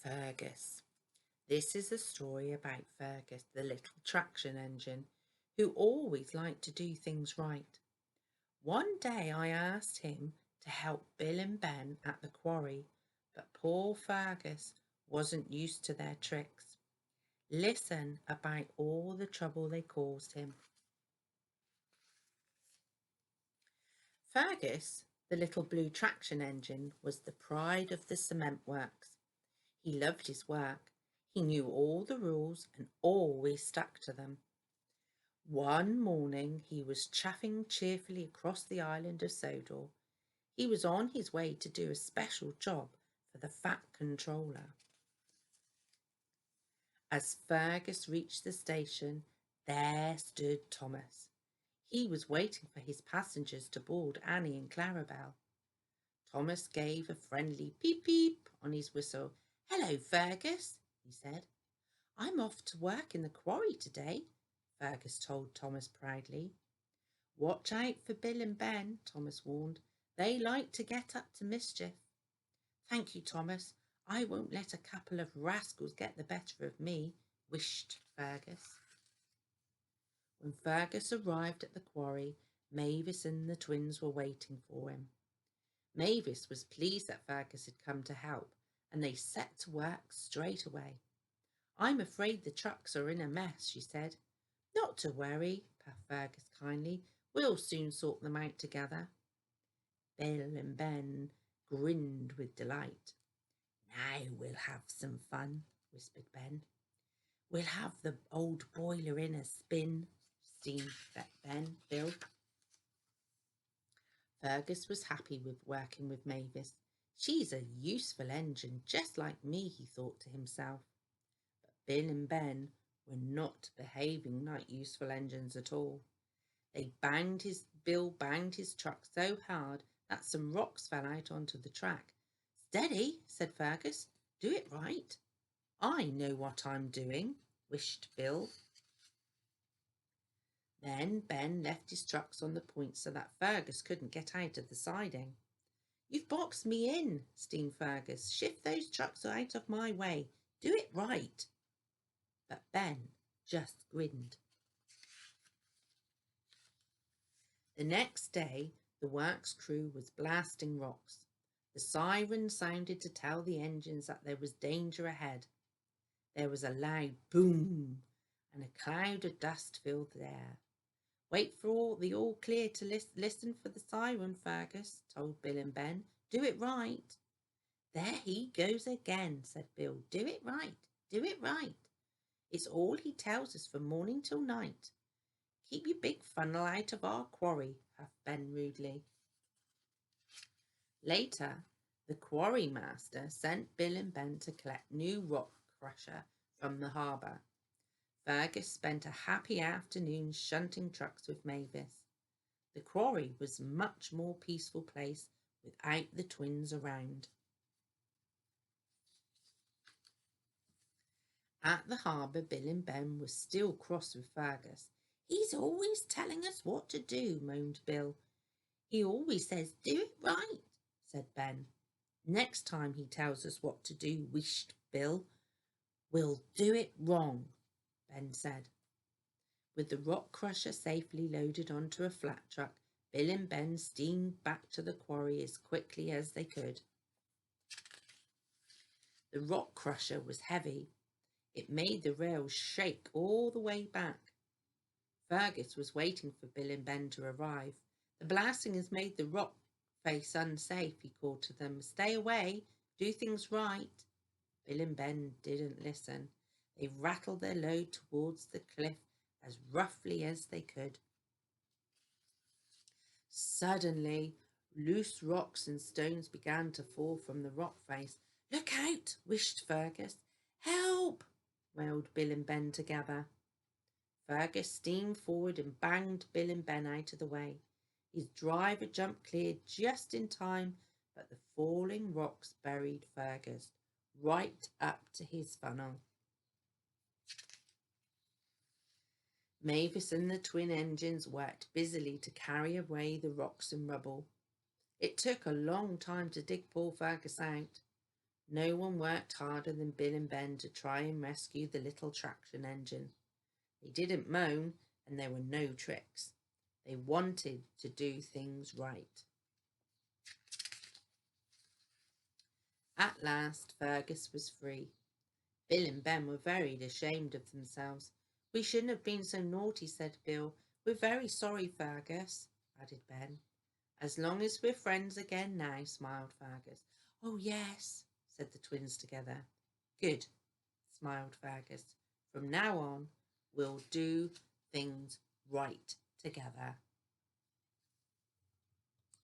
Fergus. This is a story about Fergus, the little traction engine, who always liked to do things right. One day I asked him to help Bill and Ben at the quarry, but poor Fergus wasn't used to their tricks. Listen about all the trouble they caused him. Fergus, the little blue traction engine, was the pride of the cement works. He loved his work. He knew all the rules and always stuck to them. One morning he was chaffing cheerfully across the island of Sodor. He was on his way to do a special job for the Fat Controller. As Fergus reached the station, there stood Thomas. He was waiting for his passengers to board Annie and Clarabel. Thomas gave a friendly peep peep on his whistle. "Hello, Fergus," he said. "I'm off to work in the quarry today," Fergus told Thomas proudly. "Watch out for Bill and Ben," Thomas warned. "They like to get up to mischief." "Thank you, Thomas. I won't let a couple of rascals get the better of me," wished Fergus. When Fergus arrived at the quarry, Mavis and the twins were waiting for him. Mavis was pleased that Fergus had come to help, and they set to work straight away. "I'm afraid the trucks are in a mess," she said. "Not to worry," puffed Fergus kindly. "We'll soon sort them out together." Bill and Ben grinned with delight. "Now we'll have some fun," whispered Ben. "We'll have the old boiler in a spin," steamed Bill. Fergus was happy with working with Mavis. "She's a useful engine, just like me," he thought to himself. But Bill and Ben were not behaving like useful engines at all. Bill banged his truck so hard that some rocks fell out onto the track. "Steady," said Fergus. "Do it right." "I know what I'm doing," wished Bill. Then Ben left his trucks on the point so that Fergus couldn't get out of the siding. "You've boxed me in," steamed Fergus. "Shift those trucks out of my way. Do it right." But Ben just grinned. The next day, the works crew was blasting rocks. The siren sounded to tell the engines that there was danger ahead. There was a loud boom, and a cloud of dust filled the air. "Wait for the all clear to listen for the siren," Fergus told Bill and Ben. "Do it right." "There he goes again," said Bill. "Do it right. Do it right. It's all he tells us from morning till night." "Keep your big funnel out of our quarry," huffed Ben rudely. Later, the quarry master sent Bill and Ben to collect new rock crusher from the harbour. Fergus spent a happy afternoon shunting trucks with Mavis. The quarry was a much more peaceful place without the twins around. At the harbour, Bill and Ben were still cross with Fergus. "He's always telling us what to do," moaned Bill. "He always says, 'Do it right,'" said Ben. "Next time he tells us what to do," wished Bill, "we'll do it wrong," Ben said. With the rock crusher safely loaded onto a flat truck, Bill and Ben steamed back to the quarry as quickly as they could. The rock crusher was heavy. It made the rails shake all the way back. Fergus was waiting for Bill and Ben to arrive. "The blasting has made the rock face unsafe," he called to them. "Stay away. Do things right." Bill and Ben didn't listen. They rattled their load towards the cliff as roughly as they could. Suddenly, loose rocks and stones began to fall from the rock face. "Look out," wished Fergus. "Help," wailed Bill and Ben together. Fergus steamed forward and banged Bill and Ben out of the way. His driver jumped clear just in time, but the falling rocks buried Fergus right up to his funnel. Mavis and the twin engines worked busily to carry away the rocks and rubble. It took a long time to dig poor Fergus out. No one worked harder than Bill and Ben to try and rescue the little traction engine. They didn't moan, and there were no tricks. They wanted to do things right. At last, Fergus was free. Bill and Ben were very ashamed of themselves. "We shouldn't have been so naughty," said Bill. "We're very sorry, Fergus," added Ben. "As long as we're friends again now," smiled Fergus. "Oh, yes," said the twins together. "Good," smiled Fergus. "From now on, we'll do things right together."